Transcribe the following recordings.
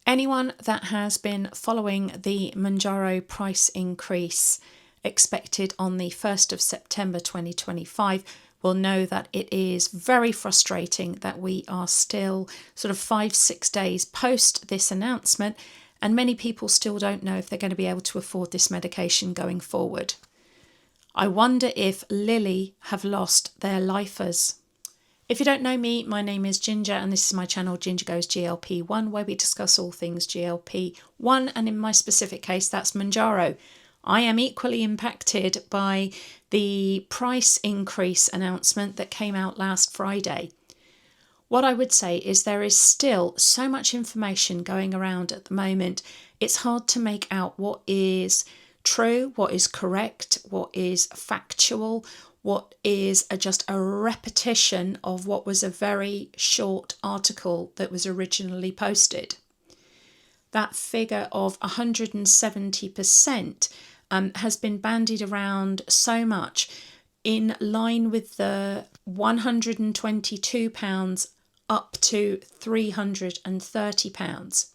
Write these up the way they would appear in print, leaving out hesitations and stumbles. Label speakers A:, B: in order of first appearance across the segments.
A: Anyone that has been following the Mounjaro price increase expected on the 1st of September 2025 will know that it is very frustrating that we are still sort of 5-6 days post this announcement, and many people still don't know if they're going to be able to afford this medication going forward. I wonder if Lilly have lost their lifers. If you don't know me, my name is Ginger and this is my channel Ginger Goes GLP-1, where we discuss all things GLP-1, and in my specific case that's Mounjaro. I am equally impacted by the price increase announcement that came out last Friday. What I would say is there is still so much information going around at the moment, it's hard to make out what is true, what is correct, what is factual, what is just a repetition of what was a very short article that was originally posted. That figure of 170% has been bandied around so much, in line with the £122 up to £330.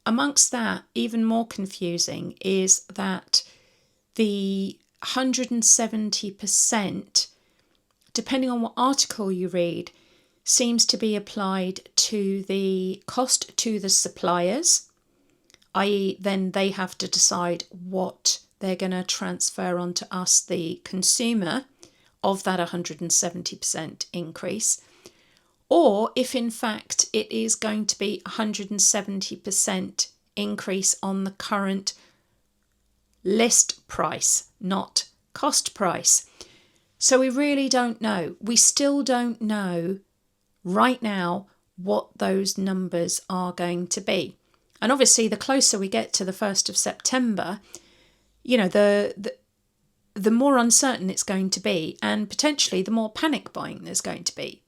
A: Amongst that, even more confusing is that the 170%, depending on what article you read, seems to be applied to the cost to the suppliers, i.e. then they have to decide what they're going to transfer onto us, the consumer, of that 170% increase, or if in fact it is going to be 170% increase on the current list price, not cost price. So we really don't know. We still don't know right now what those numbers are going to be. And obviously the closer we get to the 1st of September, you know, the more uncertain it's going to be, and potentially the more panic buying there's going to be.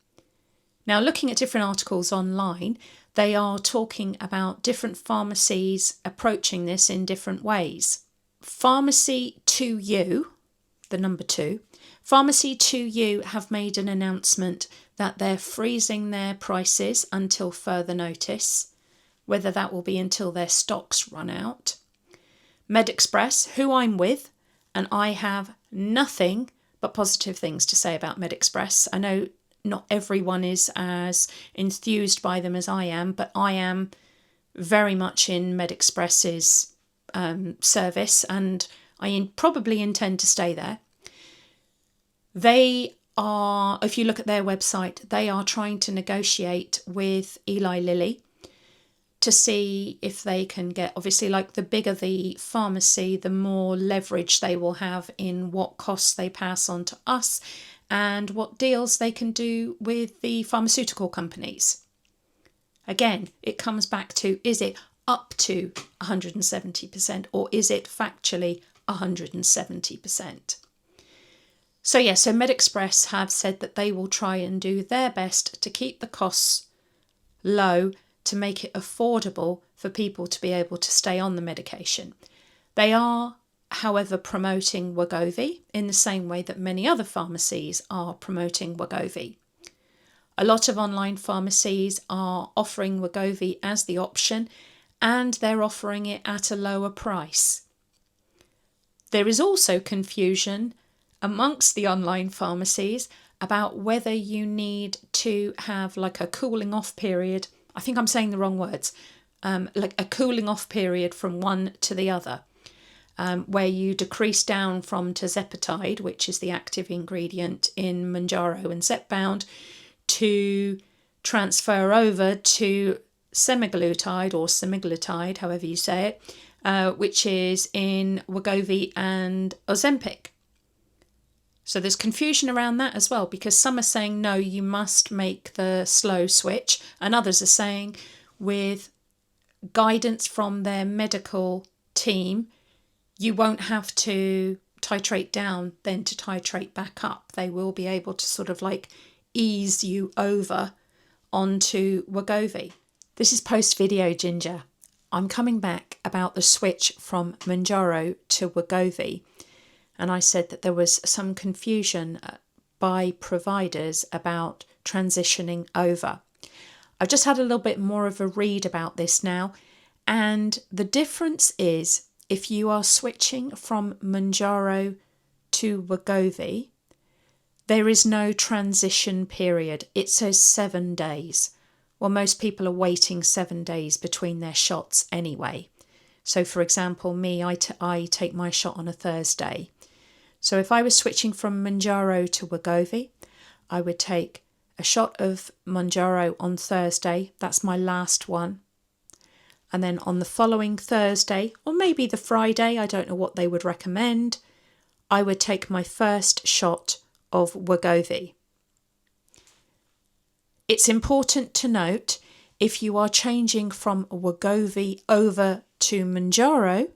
A: Now, looking at different articles online, they are talking about different pharmacies approaching this in different ways. Pharmacy 2U, the number 2, Pharmacy 2U have made an announcement that they're freezing their prices until further notice, whether that will be until their stocks run out. MedExpress, who I'm with, and I have nothing but positive things to say about MedExpress. I know not everyone is as enthused by them as I am, but I am very much in MedExpress's service, and I probably intend to stay there. They are, if you look at their website, they are trying to negotiate with Eli Lilly to see if they can get, obviously, like, the bigger the pharmacy, the more leverage they will have in what costs they pass on to us and what deals they can do with the pharmaceutical companies. Again, it comes back to, is it up to 170% or is it factually 170%? So MedExpress have said that they will try and do their best to keep the costs low, to make it affordable for people to be able to stay on the medication. They are, however, promoting Wegovy in the same way that many other pharmacies are promoting Wegovy. A lot of online pharmacies are offering Wegovy as the option, and they're offering it at a lower price. There is also confusion amongst the online pharmacies about whether you need to have like a cooling off period. I think I'm saying the wrong words, like a cooling off period from one to the other, where you decrease down from tirzepatide, which is the active ingredient in Mounjaro and Zepbound, to transfer over to semaglutide or semaglutide, however you say it, which is in Wegovy and Ozempic. So there's confusion around that as well, because some are saying, no, you must make the slow switch, and others are saying, with guidance from their medical team, you won't have to titrate down then to titrate back up. They will be able to sort of like ease you over onto Wegovy. This is post-video Ginger. I'm coming back about the switch from Mounjaro to Wegovy. And I said that there was some confusion by providers about transitioning over. I've just had a little bit more of a read about this now, and the difference is if you are switching from Mounjaro to Wegovy, there is no transition period. It says 7 days. Well, most people are waiting 7 days between their shots anyway. So for example, me, I take my shot on a Thursday. So if I was switching from Mounjaro to Wegovy, I would take a shot of Mounjaro on Thursday. That's my last one. And then on the following Thursday, or maybe the Friday, I don't know what they would recommend, I would take my first shot of Wegovy. It's important to note, if you are changing from Wegovy over to Mounjaro,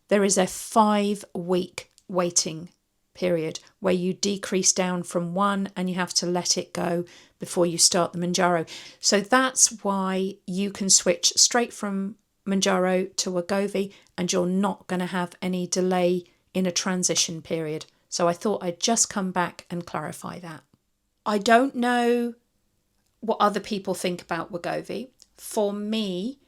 A: there is a 5-week waiting period where you decrease down from 1 and you have to let it go before you start the Mounjaro. So that's why you can switch straight from Mounjaro to Wegovy and you're not going to have any delay in a transition period. So I thought I'd just come back and clarify that. I don't know what other people think about Wegovy. For me,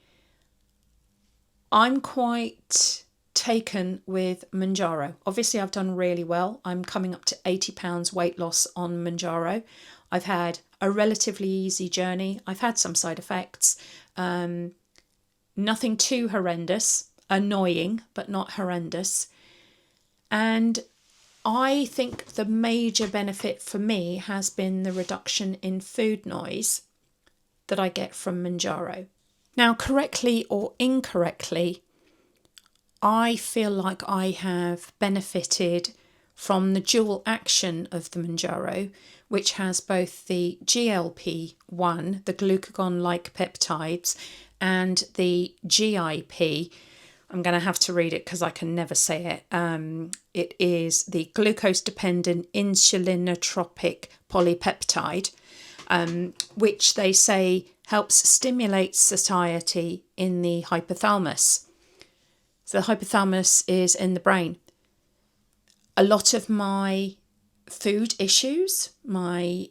A: I'm quite taken with Mounjaro. Obviously, I've done really well. I'm coming up to 80 pounds weight loss on Mounjaro. I've had a relatively easy journey. I've had some side effects. Nothing too horrendous. Annoying, but not horrendous. And I think the major benefit for me has been the reduction in food noise that I get from Mounjaro. Now, correctly or incorrectly, I feel like I have benefited from the dual action of the Mounjaro, which has both the GLP-1, the glucagon-like peptides, and the GIP. I'm going to have to read it because I can never say it. It is the glucose-dependent insulinotropic polypeptide, which they say helps stimulate satiety in the hypothalamus. So the hypothalamus is in the brain. A lot of my food issues, my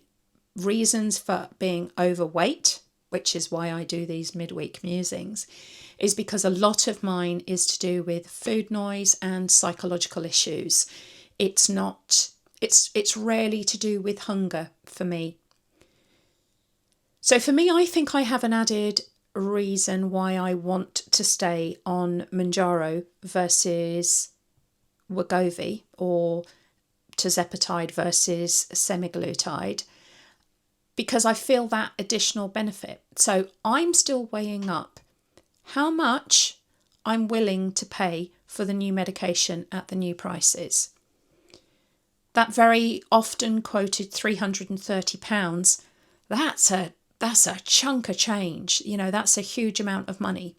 A: reasons for being overweight, which is why I do these midweek musings, is because a lot of mine is to do with food noise and psychological issues. It's rarely to do with hunger for me. So for me, I think I have an added reason why I want to stay on Mounjaro versus Wegovy, or tirzepatide versus semaglutide, because I feel that additional benefit. So I'm still weighing up how much I'm willing to pay for the new medication at the new prices. That very often quoted £330, that's a chunk of change. You know, that's a huge amount of money.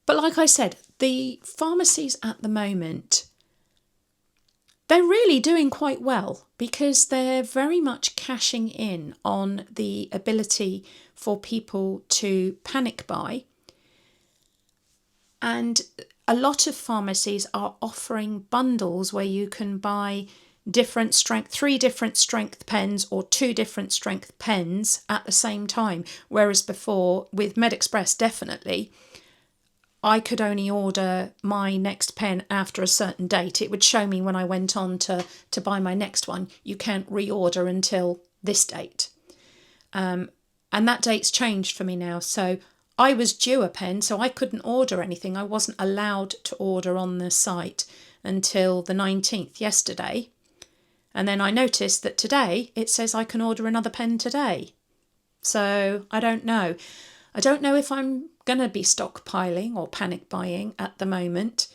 A: But like I said, the pharmacies at the moment, they're really doing quite well because they're very much cashing in on the ability for people to panic buy. And a lot of pharmacies are offering bundles where you can buy 3 different strength pens or 2 different strength pens at the same time. Whereas before, with MedExpress, definitely, I could only order my next pen after a certain date. It would show me when I went on to buy my next one, you can't reorder until this date. And that date's changed for me now. So I was due a pen, so I couldn't order anything. I wasn't allowed to order on the site until the 19th, yesterday. And then I noticed that today it says I can order another pen today. So I don't know. I don't know if I'm going to be stockpiling or panic buying at the moment.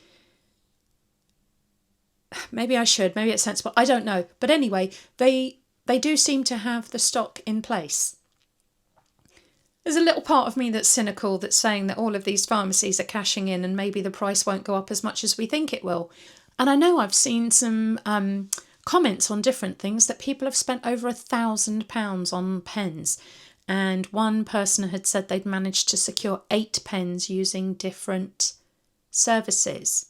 A: Maybe I should. Maybe it's sensible. I don't know. But anyway, they do seem to have the stock in place. There's a little part of me that's cynical, that's saying that all of these pharmacies are cashing in and maybe the price won't go up as much as we think it will. And I know I've seen some comments on different things that people have spent over £1,000 on pens. And one person had said they'd managed to secure 8 pens using different services.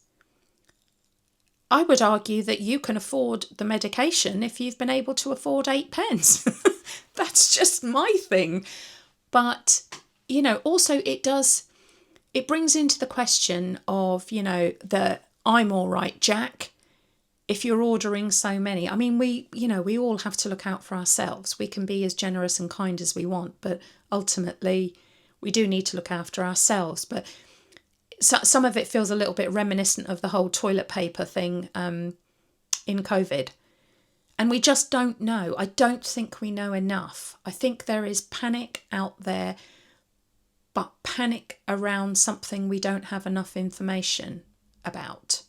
A: I would argue that you can afford the medication if you've been able to afford 8 pens. That's just my thing. But, also it brings into the question of, the I'm all right, Jack. If you're ordering so many, I mean, we all have to look out for ourselves. We can be as generous and kind as we want, but ultimately we do need to look after ourselves. But some of it feels a little bit reminiscent of the whole toilet paper thing in COVID. And we just don't know. I don't think we know enough. I think there is panic out there, but panic around something we don't have enough information about.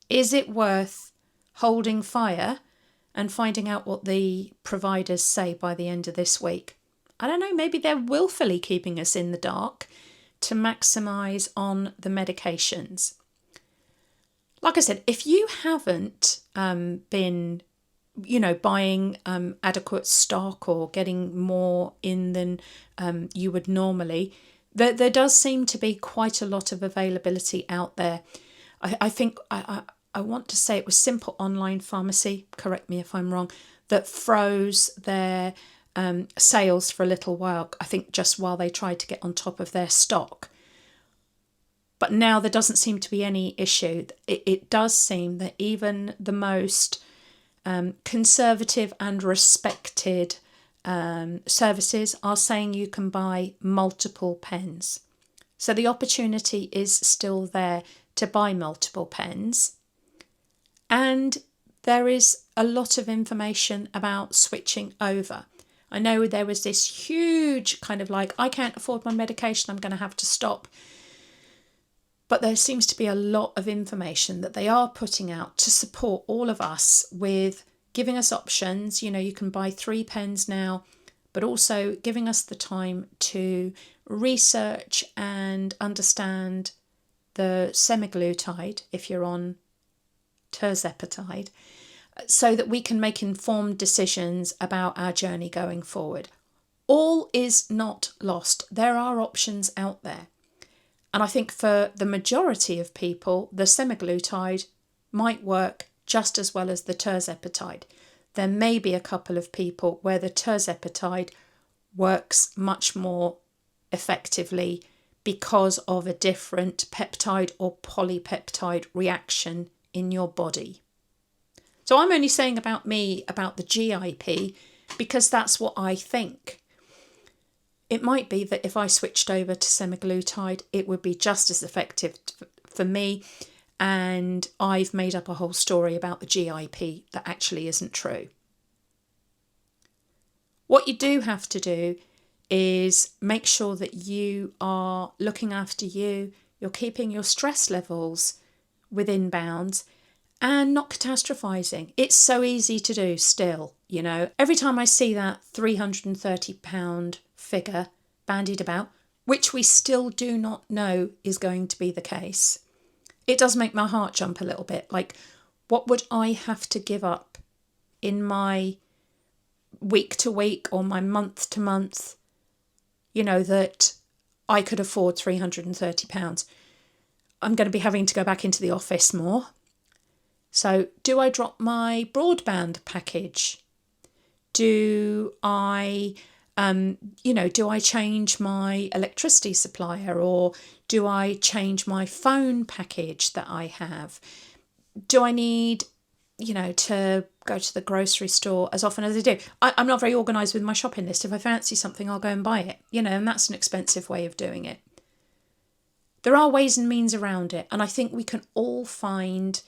A: Is it worth holding fire and finding out what the providers say by the end of this week? I don't know, maybe they're willfully keeping us in the dark to maximise on the medications. Like I said, if you haven't been, buying adequate stock or getting more in than you would normally, there does seem to be quite a lot of availability out there. I think I want to say it was Simple Online Pharmacy, correct me if I'm wrong, that froze their sales for a little while, I think just while they tried to get on top of their stock. But now there doesn't seem to be any issue. It does seem that even the most conservative and respected services are saying you can buy multiple pens. So the opportunity is still there to buy multiple pens. And there is a lot of information about switching over. I know there was this huge kind of like, I can't afford my medication, I'm going to have to stop. But there seems to be a lot of information that they are putting out to support all of us with giving us options. You can buy 3 pens now, but also giving us the time to research and understand the semaglutide, if you're on tirzepatide, so that we can make informed decisions about our journey going forward. All is not lost. There are options out there. And I think for the majority of people, the semaglutide might work just as well as the tirzepatide. There may be a couple of people where the tirzepatide works much more effectively because of a different peptide or polypeptide reaction in your body. So I'm only saying about me, about the GIP, because that's what I think. It might be that if I switched over to semaglutide, it would be just as effective for me, and I've made up a whole story about the GIP that actually isn't true. What you do have to do is make sure that you are looking after you, you're keeping your stress levels within bounds and not catastrophising. It's so easy to do still, Every time I see that £330 figure bandied about, which we still do not know is going to be the case, it does make my heart jump a little bit. Like, what would I have to give up in my week to week or my month to month, that I could afford £330? I'm going to be having to go back into the office more. So do I drop my broadband package? Do I change my electricity supplier, or do I change my phone package that I have? Do I need, to go to the grocery store as often as I do? I'm not very organised with my shopping list. If I fancy something, I'll go and buy it, and that's an expensive way of doing it. There are ways and means around it, and I think we can all find,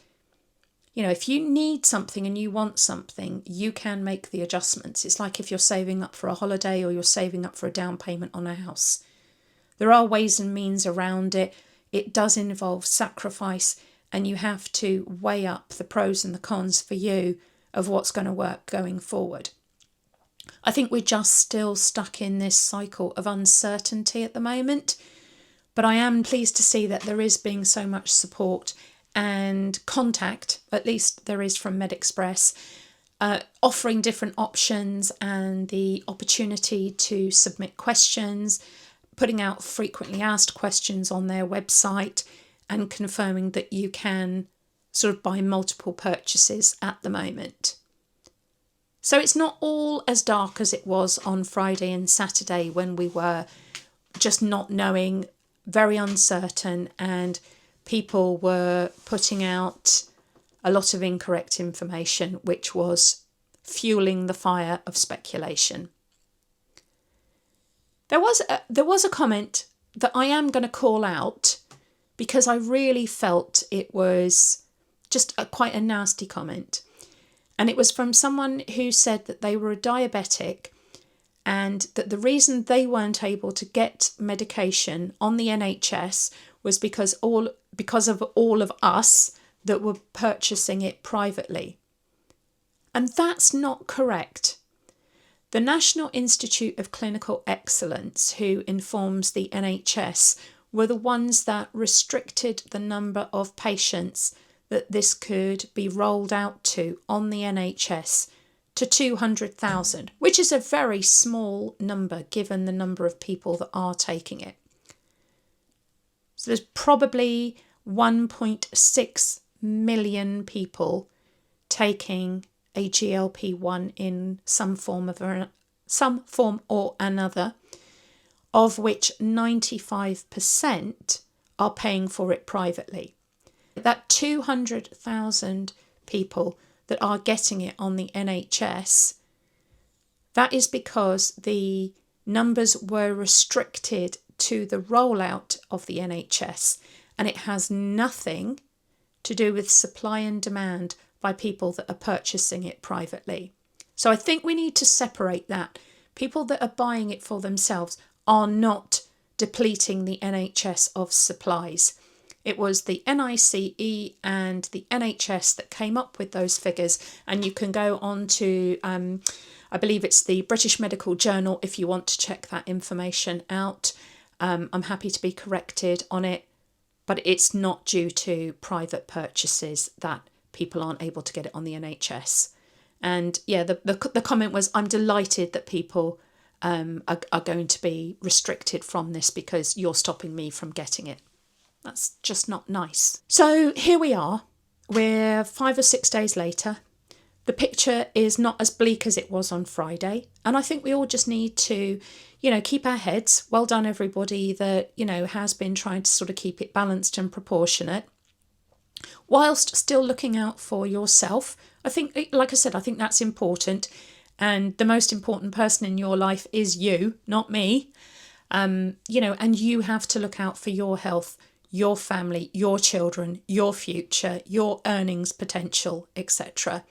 A: if you need something and you want something, you can make the adjustments. It's like if you're saving up for a holiday or you're saving up for a down payment on a house. There are ways and means around it. It does involve sacrifice, and you have to weigh up the pros and the cons for you of what's going to work going forward. I think we're just still stuck in this cycle of uncertainty at the moment, but I am pleased to see that there is being so much support and contact, at least there is from MedExpress, offering different options and the opportunity to submit questions, putting out frequently asked questions on their website, and confirming that you can sort of buy multiple purchases at the moment. So it's not all as dark as it was on Friday and Saturday when we were just not knowing, very uncertain, and people were putting out a lot of incorrect information, which was fueling the fire of speculation. There was a comment that I am going to call out because I really felt it was just quite a nasty comment. And it was from someone who said that they were a diabetic and that the reason they weren't able to get medication on the NHS was because of all of us that were purchasing it privately. And that's not correct. The National Institute of Clinical Excellence, who informs the NHS, were the ones that restricted the number of patients that this could be rolled out to on the NHS to 200,000, which is a very small number given the number of people that are taking it. So there's probably 1.6 million people taking a GLP-1 in some form or another, of which 95% are paying for it privately. That 200,000 people that are getting it on the NHS, that is because the numbers were restricted to the rollout of the NHS, and it has nothing to do with supply and demand by people that are purchasing it privately. So I think we need to separate that. People that are buying it for themselves are not depleting the NHS of supplies. It was the NICE and the NHS that came up with those figures, and you can go on to, I believe it's the British Medical Journal if you want to check that information out. I'm happy to be corrected on it, but it's not due to private purchases that people aren't able to get it on the NHS. And yeah, the comment was, I'm delighted that people are going to be restricted from this because you're stopping me from getting it. That's just not nice. So here we are. We're 5 or 6 days later. The picture is not as bleak as it was on Friday. And I think we all just need to, keep our heads. Well done, everybody that, has been trying to sort of keep it balanced and proportionate, whilst still looking out for yourself. I think, like I said, I think that's important. And the most important person in your life is you, not me. And you have to look out for your health, your family, your children, your future, your earnings potential, etc.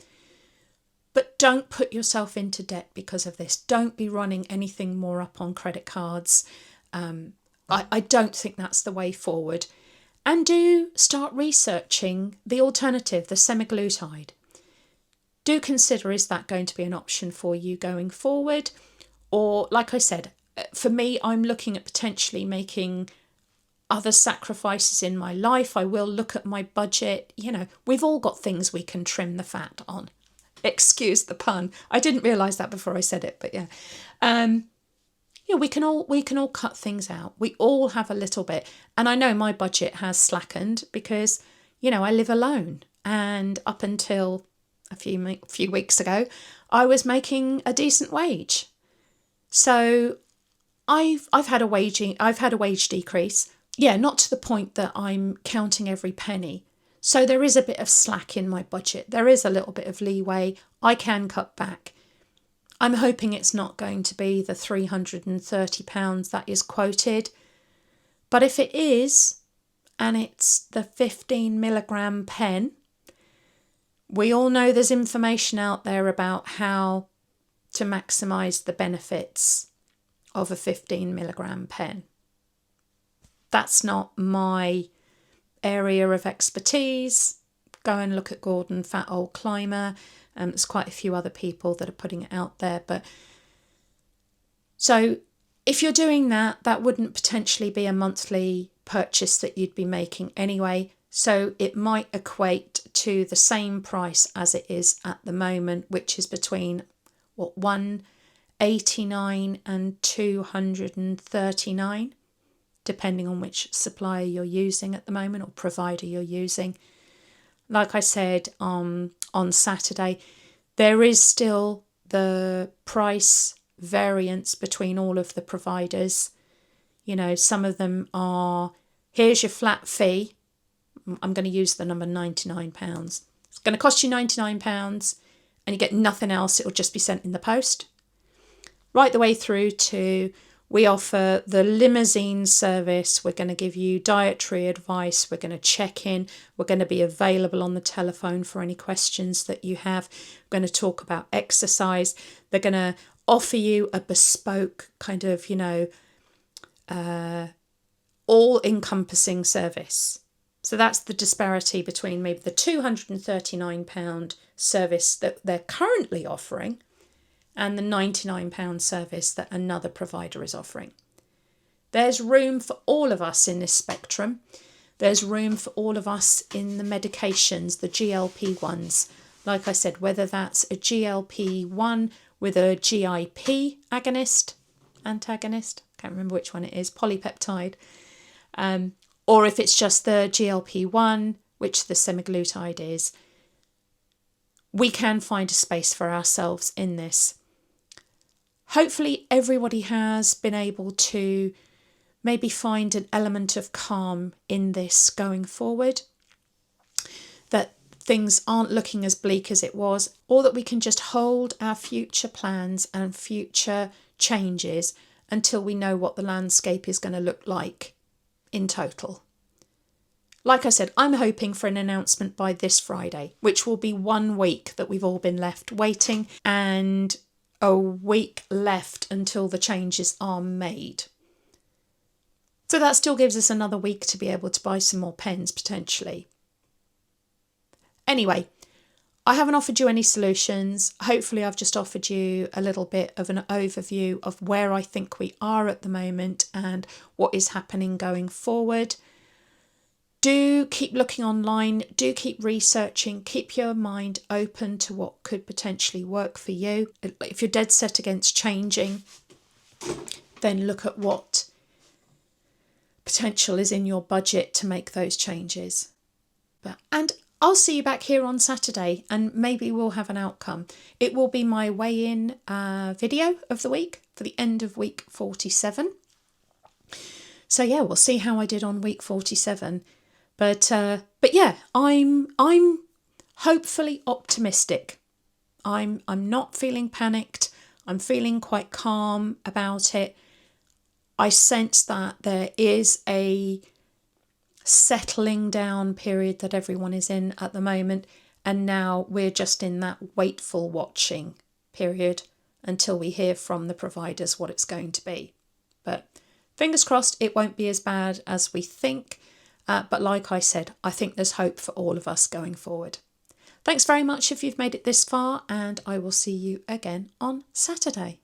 A: But don't put yourself into debt because of this. Don't be running anything more up on credit cards. I don't think that's the way forward. And do start researching the alternative, the semaglutide. Do consider, is that going to be an option for you going forward? Or, like I said, for me, I'm looking at potentially making other sacrifices in my life. I will look at my budget. We've all got things we can trim the fat on. Excuse the pun. I didn't realise that before I said it, but yeah. We can all cut things out. We all have a little bit. And I know my budget has slackened because, I live alone. And up until a few weeks ago, I was making a decent wage. So I've had a wage decrease. Yeah, not to the point that I'm counting every penny. So there is a bit of slack in my budget. There is a little bit of leeway. I can cut back. I'm hoping it's not going to be the £330 that is quoted. But if it is, and it's the 15 milligram pen, we all know there's information out there about how to maximise the benefits of a 15 milligram pen. That's not my area of expertise. Go and look at Gordon, Fat Old Climber. There's quite a few other people that are putting it out there. But so if you're doing that, that wouldn't potentially be a monthly purchase that you'd be making anyway. So it might equate to the same price as it is at the moment, which is between £189 and £239, depending on which supplier you're using at the moment or provider you're using. Like I said on Saturday, there is still the price variance between all of the providers. You know, some of them are, here's your flat fee. I'm going to use the number £99. It's going to cost you £99 and you get nothing else. It'll just be sent in the post. Right the way through to, we offer the limousine service. We're going to give you dietary advice. We're going to check in. We're going to be available on the telephone for any questions that you have. We're going to talk about exercise. They're going to offer you a bespoke kind of, all-encompassing service. So that's the disparity between maybe the £239 service that they're currently offering and the £99 service that another provider is offering. There's room for all of us in this spectrum. There's room for all of us in the medications, the GLP-1s. Like I said, whether that's a GLP-1 with a GIP antagonist, can't remember which one it is, polypeptide, or if it's just the GLP-1, which the semaglutide is. We can find a space for ourselves in this. Hopefully everybody has been able to maybe find an element of calm in this going forward, that things aren't looking as bleak as it was, or that we can just hold our future plans and future changes until we know what the landscape is going to look like in total. Like I said, I'm hoping for an announcement by this Friday, which will be 1 week that we've all been left waiting, and a week left until the changes are made. So that still gives us another week to be able to buy some more pens potentially. Anyway, I haven't offered you any solutions. Hopefully I've just offered you a little bit of an overview of where I think we are at the moment and what is happening going forward. Do keep looking online, do keep researching, keep your mind open to what could potentially work for you. If you're dead set against changing, then look at what potential is in your budget to make those changes. And I'll see you back here on Saturday and maybe we'll have an outcome. It will be my weigh-in video of the week for the end of week 47. So yeah, we'll see how I did on week 47. But yeah, I'm hopefully optimistic. I'm not feeling panicked. I'm feeling quite calm about it. I sense that there is a settling down period that everyone is in at the moment, and now we're just in that waitful watching period until we hear from the providers what it's going to be. But fingers crossed it won't be as bad as we think. But like I said, I think there's hope for all of us going forward. Thanks very much if you've made it this far, and I will see you again on Saturday.